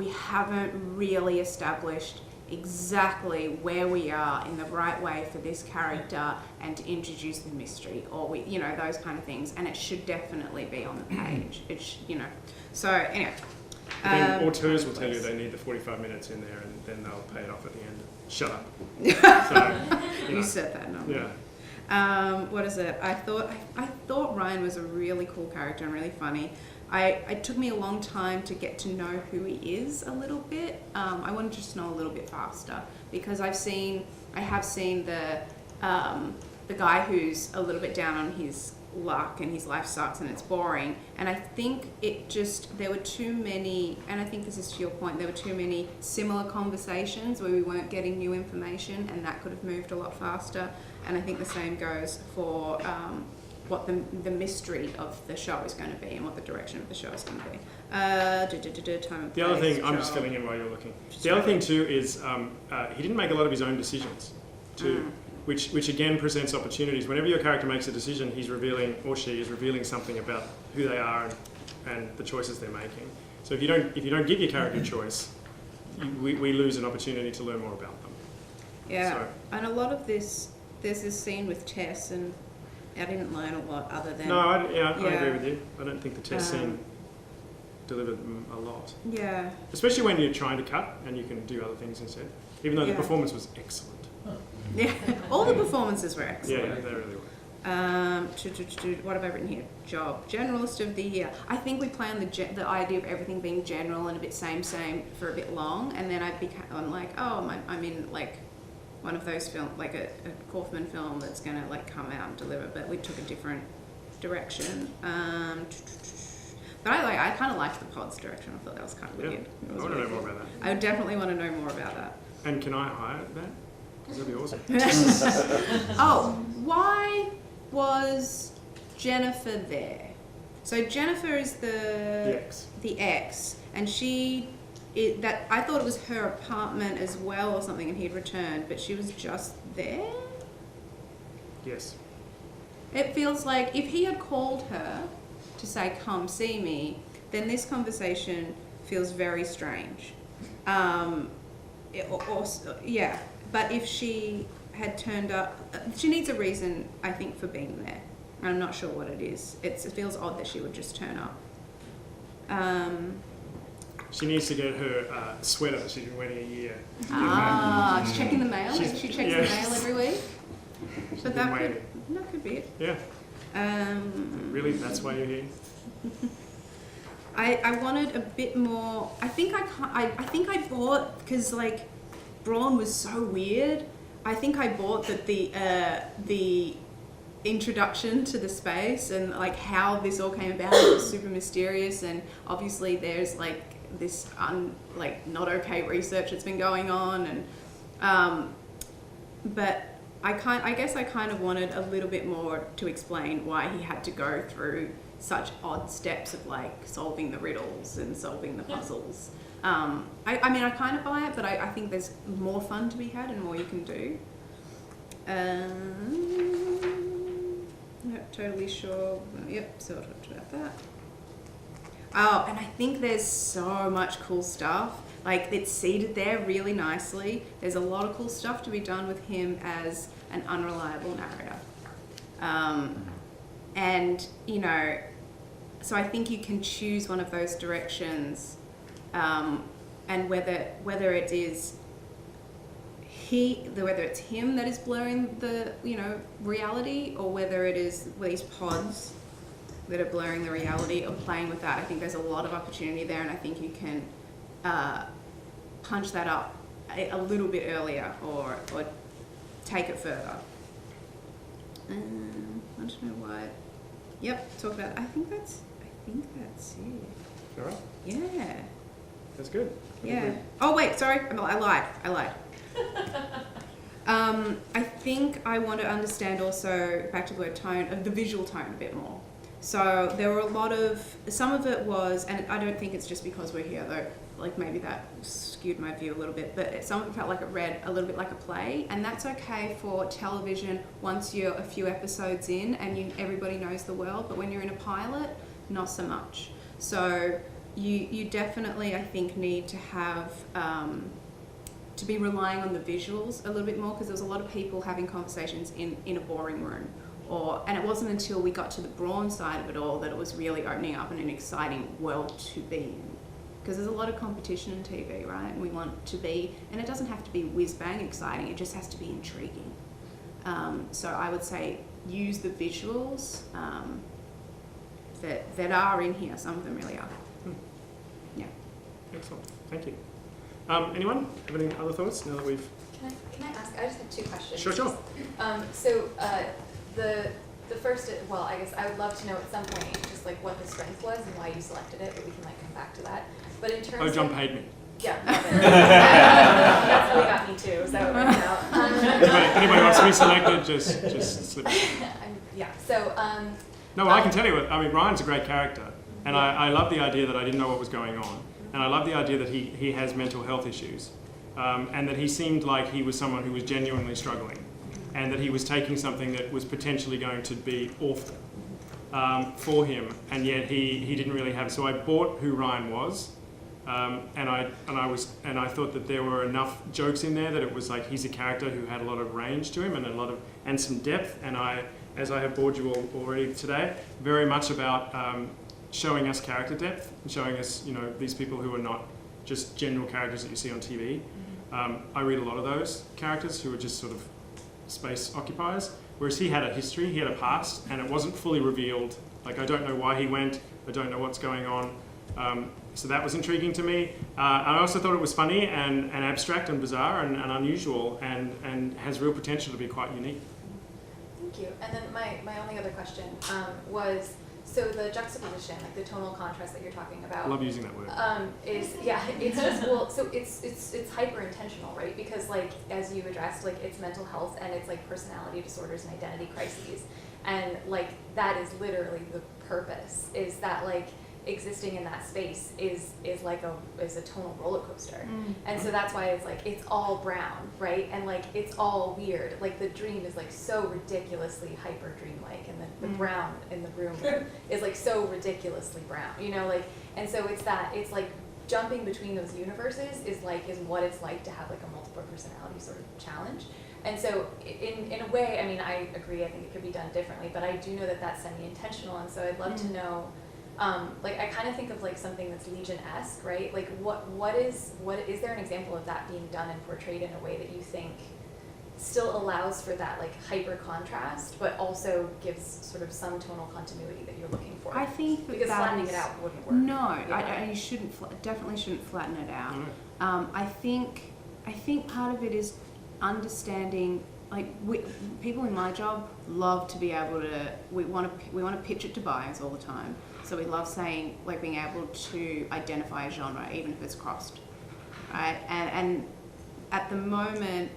haven't really established exactly where we are in the right way for this character and to introduce the mystery, or you know, those kind of things. And it should definitely be on the page. You know. So anyway. Then auteurs will tell you they need the 45 minutes in there, and then they'll pay it off at the end. Shut up. So, you said that, no? Yeah. What is it? I thought Ryan was a really cool character and really funny. It took me a long time to get to know who he is a little bit. I wanted to just know a little bit faster, because I have seen the guy who's a little bit down on his luck and his life sucks and it's boring, and I think there were too many, and I think this is to your point, there were too many similar conversations where we weren't getting new information, and that could have moved a lot faster. And I think the same goes for what the mystery of the show is going to be and what the direction of the show is going to be. Time and The other place, thing, I'm just filling in while you're looking. The other thing too is he didn't make a lot of his own decisions too. Which again presents opportunities. Whenever your character makes a decision, he's revealing, or she is revealing, something about who they are and the choices they're making. So if you don't give your character choice, we lose an opportunity to learn more about them. Yeah, So, and a lot of this, there's this scene with Tess and didn't learn a lot other than. No, I Yeah. agree with you. I don't think the test scene delivered a lot. Yeah. Especially when you're trying to cut and you can do other things instead. Even though the Yeah. performance was excellent. Yeah. All the performances were excellent. Yeah, they really were. What have I written here? Job. Generalist of the year. I think we play on the idea of everything being general and a bit same for a bit long, and then I'm like, oh, I'm in like one of those films, like a Kaufman film that's gonna like come out and deliver, but we took a different direction. But I kind of liked the pods direction. I thought that was kind of Yeah. weird. It I was want to really know more cool. about that. I would definitely want to know more about that. And can I hire that? Because that'd be awesome. Oh, why was Jennifer there? So Jennifer is The X. the ex, and I thought it was her apartment as well or something, and he'd returned, but she was just there. Yes. It feels like if he had called her to say, come see me, then this conversation feels very strange. Yeah, but if she had turned up, she needs a reason, I think, for being there. I'm not sure what it is. It feels odd that she would just turn up. She needs to get her sweater that she's been wearing a year. She's checking the mail. Maybe she checks the mail every week. But that could be it. Yeah. Really, that's why you're here? I wanted a bit more. I think I bought, because like Braun was so weird. I think I bought that the introduction to the space and like how this all came about was super mysterious, and obviously there's like this not okay research that's been going on, and but I guess I kind of wanted a little bit more to explain why he had to go through such odd steps of like solving the riddles and solving the puzzles. I mean, I kind of buy it, but I think there's more fun to be had and more you can do. Not totally sure. Yep, so I talked about that. Oh, and I think there's so much cool stuff. Like, it's seated there really nicely. There's a lot of cool stuff to be done with him as an unreliable narrator. And, you know, so I think you can choose one of those directions, and whether it is whether it's him that is blurring the, you know, reality, or whether it is these pods that are blurring the reality or playing with that. I think there's a lot of opportunity there, and I think you can punch that up a little bit earlier or take it further. I don't know what. Yep, talk about. I think that's it. All right. Yeah. That's good. Yeah. Oh wait, sorry. I lied. I think I want to understand also, back to the word tone, of the visual tone a bit more. So there were some of it was, and I don't think it's just because we're here though, like maybe that skewed my view a little bit, but some of it felt like it read a little bit like a play, and that's okay for television once you're a few episodes in and everybody knows the world, but when you're in a pilot, not so much. So you definitely, I think, need to have, to be relying on the visuals a little bit more, because there was a lot of people having conversations in a boring room. And it wasn't until we got to the Braun side of it all that it was really opening up in an exciting world to be in. Because there's a lot of competition in TV, right? And we want to be, and it doesn't have to be whiz-bang exciting, it just has to be intriguing. So I would say use the visuals that are in here. Some of them really are. Yeah. Excellent. Thank you. Anyone have any other thoughts now that we've... Can I ask? I just have two questions. Sure. So the first, well, I guess I would love to know at some point just like what the strength was and why you selected it, but we can like come back to that. But in terms John of, paid me. Yeah, love it. That's really got me too, so it works out. Anybody wants to be selected, just slip. Yeah, so... No, well, I can tell you what, I mean, Ryan's a great character, and I love the idea that I didn't know what was going on, and I love the idea that he has mental health issues, and that he seemed like he was someone who was genuinely struggling, and that he was taking something that was potentially going to be awful for him, and yet he didn't really have it. So I bought who Ryan was, and I thought that there were enough jokes in there that it was like he's a character who had a lot of range to him and and some depth, and as I have bored you all already today, very much about showing us character depth and showing us, these people who are not just general characters that you see on TV. I read a lot of those characters who are just sort of space occupiers, whereas he had a history, he had a past, and it wasn't fully revealed. Like, I don't know why he went, I don't know what's going on. So that was intriguing to me. I also thought it was funny and abstract and bizarre and unusual and has real potential to be quite unique. Thank you. And then my only other question was, so the juxtaposition, like the tonal contrast that you're talking about. I love using that word. It's just, well, so it's hyper intentional, right? Because like, as you addressed, like it's mental health and it's like personality disorders and identity crises. And like, that is literally the purpose, is that like, existing in that space is a tonal roller coaster. And so that's why it's like it's all brown, right? And like it's all weird. Like the dream is like so ridiculously hyper dreamlike, and the brown in the room is like so ridiculously brown, like, and so it's like jumping between those universes is what it's like to have like a multiple personality sort of challenge. And so in a way, I mean, I agree, I think it could be done differently, but I do know that that's semi-intentional, and so I'd love to know, like I kind of think of like something that's Legion-esque, right? Like what is there an example of that being done and portrayed in a way that you think still allows for that like hyper contrast, but also gives sort of some tonal continuity that you're looking for? I think because flattening it out wouldn't work. No, Yeah. you shouldn't. Definitely shouldn't flatten it out. I think part of it is understanding. Like people in my job love to be able to. We want to pitch it to buyers all the time. So we love saying, like, being able to identify a genre, even if it's crossed, right? And at the moment,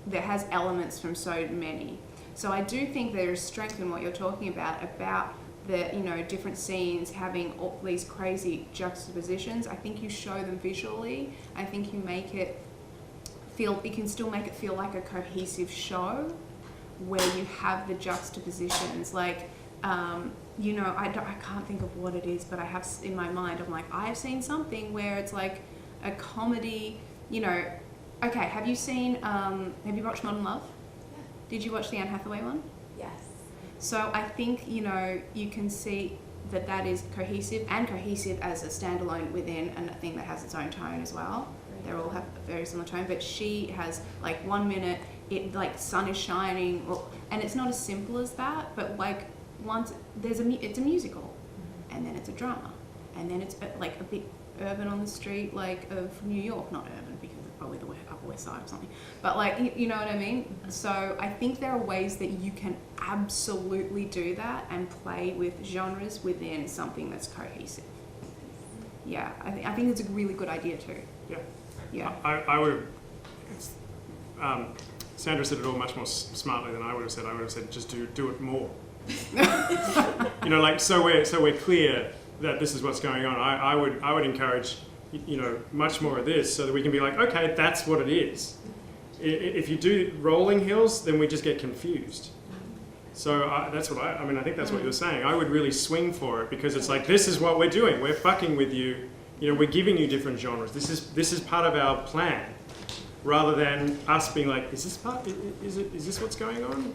there has elements from so many. So I do think there is strength in what you're talking about the, different scenes having all these crazy juxtapositions. I think you show them visually. I think you make it feel, you can still make it feel like a cohesive show where you have the juxtapositions. Like, I can't think of what it is, but I have in my mind, I'm like, I've seen something where it's like a comedy, okay, have you watched Modern Love? Yeah. Did you watch the Anne Hathaway one? Yes. So I think, you can see that is cohesive as a standalone within a thing that has its own tone as well. They all have a very similar tone, but she has like 1 minute, sun is shining, and it's not as simple as that, but like, once it's a musical, and then it's a drama, and then it's like a bit urban on the street, like of New York, not urban because it's probably the Upper West Side or something, but like, you know what I mean? So I think there are ways that you can absolutely do that and play with genres within something that's cohesive. Yeah, I think it's a really good idea too. Yeah. I would have, Sandra said it all much more smartly than I would have said. I would have said, just do it more. So we're clear that this is what's going on. I would encourage, much more of this, so that we can be like, okay, that's what it is. If you do rolling hills, then we just get confused. So that's what I think that's what you're saying. I would really swing for it, because it's like, this is what we're doing. We're fucking with you. We're giving you different genres. This is part of our plan. Rather than us being like, is this what's going on?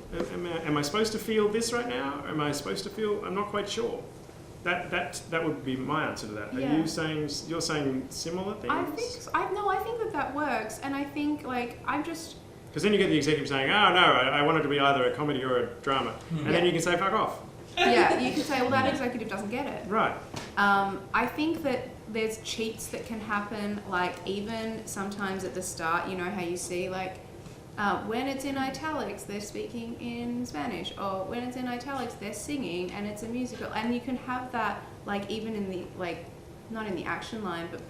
Am I supposed to feel this right now? Am I supposed to feel? I'm not quite sure. That would be my answer to that. Yeah. You're saying similar things? I think that works, and I think like because then you get the executive saying, oh no, I want it to be either a comedy or a drama, and then you can say fuck off. Yeah, you could say, well, that executive doesn't get it. Right. I think that there's cheats that can happen, like even sometimes at the start, how you see like when it's in italics, they're speaking in Spanish, or when it's in italics, they're singing and it's a musical, and you can have that like even in the like not in the action line, but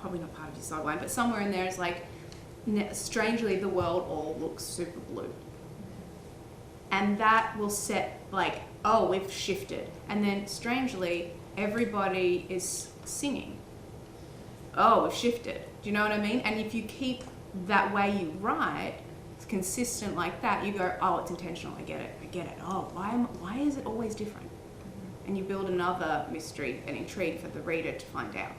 probably not part of your song line, but somewhere in there is like strangely the world all looks super blue, and that will set like, oh, we've shifted, and then strangely everybody is singing. Oh, we've shifted. Do you know what I mean? And if you keep that way you write, it's consistent like that, you go, oh, it's intentional, I get it. Oh, why is it always different? And you build another mystery and intrigue for the reader to find out.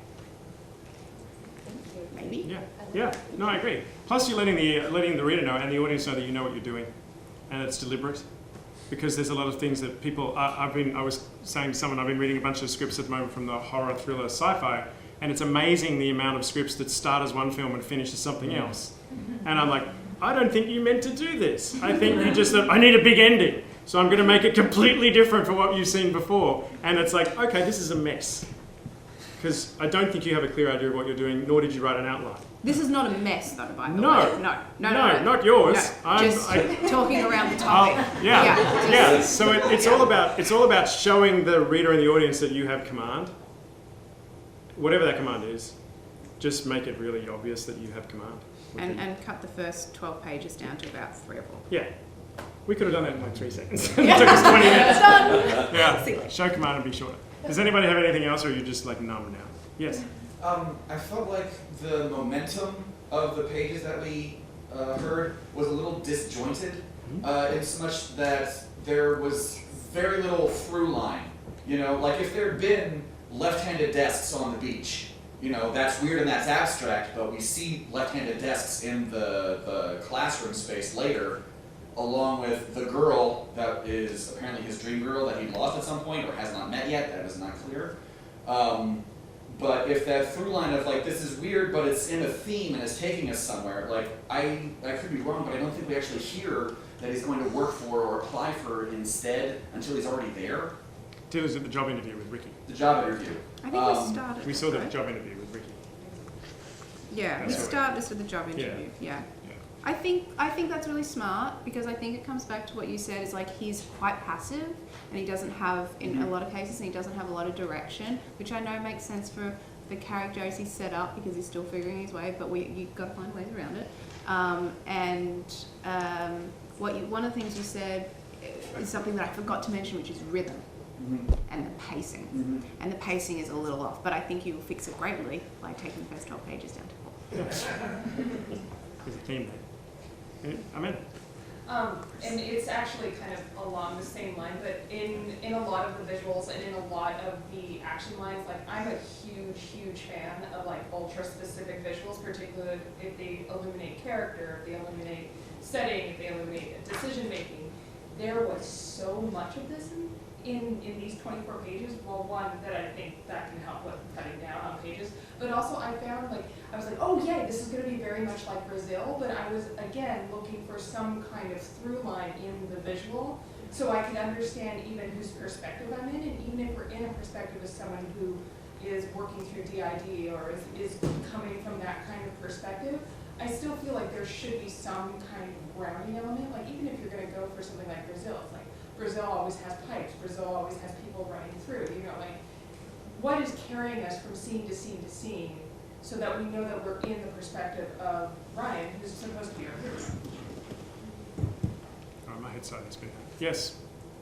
Maybe? Yeah. No, I agree. Plus you're letting the reader know and the audience know that you know what you're doing. And it's deliberate. because there's a lot of things that people, I was saying to someone, I've been reading a bunch of scripts at the moment from the horror, thriller, sci-fi, and it's amazing the amount of scripts that start as one film and finish as something else. And I'm like, I don't think you meant to do this. I think you just, I need a big ending. So I'm going to make it completely different from what you've seen before. And it's like, okay, this is a mess. Because I don't think you have a clear idea of what you're doing, nor did you write an outline. This is not a mess, though, by the No. way. No, Not yours. No, just talking around the topic. Yeah. So it's all about showing the reader and the audience that you have command. Whatever that command is, just make it really obvious that you have command. And cut the first 12 pages down to about 3 or 4. Yeah. We could have done that in like 3 seconds. It took us 20 minutes. Done. Yeah. Show command and be shorter. Does anybody have anything else, or are you just like numb now? Yes. I felt like the momentum of the pages that we heard was a little disjointed, in so much that there was very little through line. You know, like if there had been left-handed desks on the beach, you know, that's weird and that's abstract, but we see left-handed desks in the classroom space later, along with the girl that is apparently his dream girl that he lost at some point or has not met yet. That is not clear. But if that through line of like, this is weird, but it's in a theme and it's taking us somewhere, like I could be wrong, but I don't think we actually hear that he's going to work for or apply for IN-STEAD until he's already there. Till was at the job interview with Ricky. The job interview. I think we started. We saw the job interview with Ricky. Yeah, we started this with the job interview. Yeah. I think that's really smart, because I think it comes back to what you said, is like he's quite passive and he doesn't have, in a lot of cases, and he doesn't have a lot of direction, which I know makes sense for the character as he's set up, because he's still figuring his way, but you've got to find ways around it. One of the things you said is something that I forgot to mention, which is rhythm. And the pacing. And the pacing is a little off, but I think you'll fix it greatly by taking the first 12 pages down to 4. There's a theme there. I'm in. And it's actually kind of along the same line, but in a lot of the visuals and in a lot of the action lines, like I'm a huge fan of like ultra specific visuals, particularly if they illuminate character, if they illuminate setting, if they illuminate decision making. There was so much of this in these 24 pages. Well, one, that I think that can help with cutting down on pages, but also I found I was like, oh yeah, this is going to be very much like Brazil, but I was again looking for some kind of through line in the visual so I could understand even whose perspective I'm in, and even if we're in a perspective of someone who is working through DID or is coming from that kind of perspective, I still feel like there should be some kind of grounding element. Like even if you're going to go for something like Brazil, it's like Brazil always has pipes, Brazil always has people running through, you know, like what is carrying us from scene to scene to scene so that we know that we're in the perspective of Ryan, who's supposed to be our hero. Oh, my head started spinning. Yes,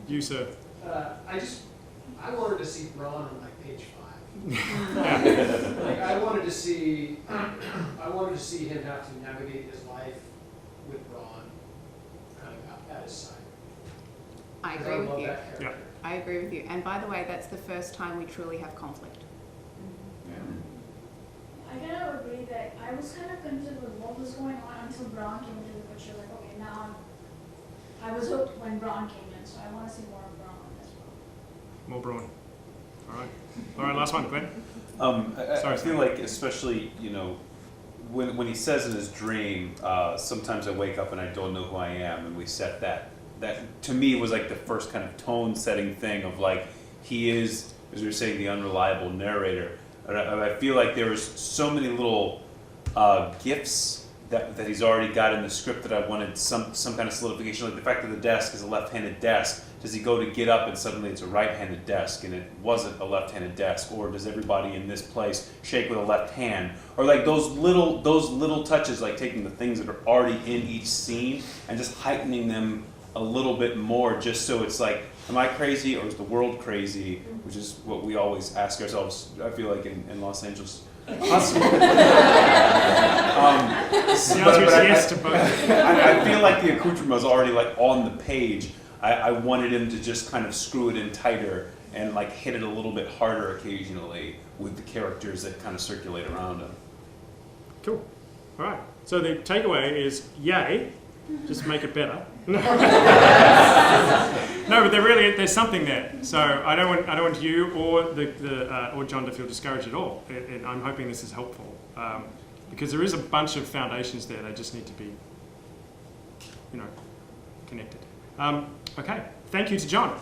you sir. I wanted to see Braun on like page 5. Like I wanted to see him have to navigate his life with Braun kind of at his side. I agree with you. Yeah. I agree with you. And by the way, that's the first time we truly have conflict. I kind of agree that I was kind of confused with what was going on until Braun came into the picture. Like, okay, now I was hooked when Braun came in, so I want to see more of Braun as well. More Braun. All right, last one, Glenn. I feel like, especially, you know, when he says in his dream, sometimes I wake up and I don't know who I am, and we set that to me was like the first kind of tone setting thing of like, he is, as we were saying, the unreliable narrator. And I feel like there's so many little gifts that he's already got in the script that I wanted some kind of solidification. Like the fact that the desk is a left-handed desk. Does he go to get up and suddenly it's a right-handed desk and it wasn't a left-handed desk? Or does everybody in this place shake with a left hand? Or like those little touches, like taking the things that are already in each scene and just heightening them a little bit more, just so it's like, am I crazy or is the world crazy? Which is what we always ask ourselves, I feel like, in Los Angeles. Possibly. I feel like the accoutrement was already like on the page. I wanted him to just kind of screw it in tighter and like hit it a little bit harder occasionally with the characters that kind of circulate around him. Cool. All right. So the takeaway is, yay, just make it better. No, but there's something there. So I don't want you or or John to feel discouraged at all. And I'm hoping this is helpful because there is a bunch of foundations there. They just need to be, connected. Okay. Thank you to John.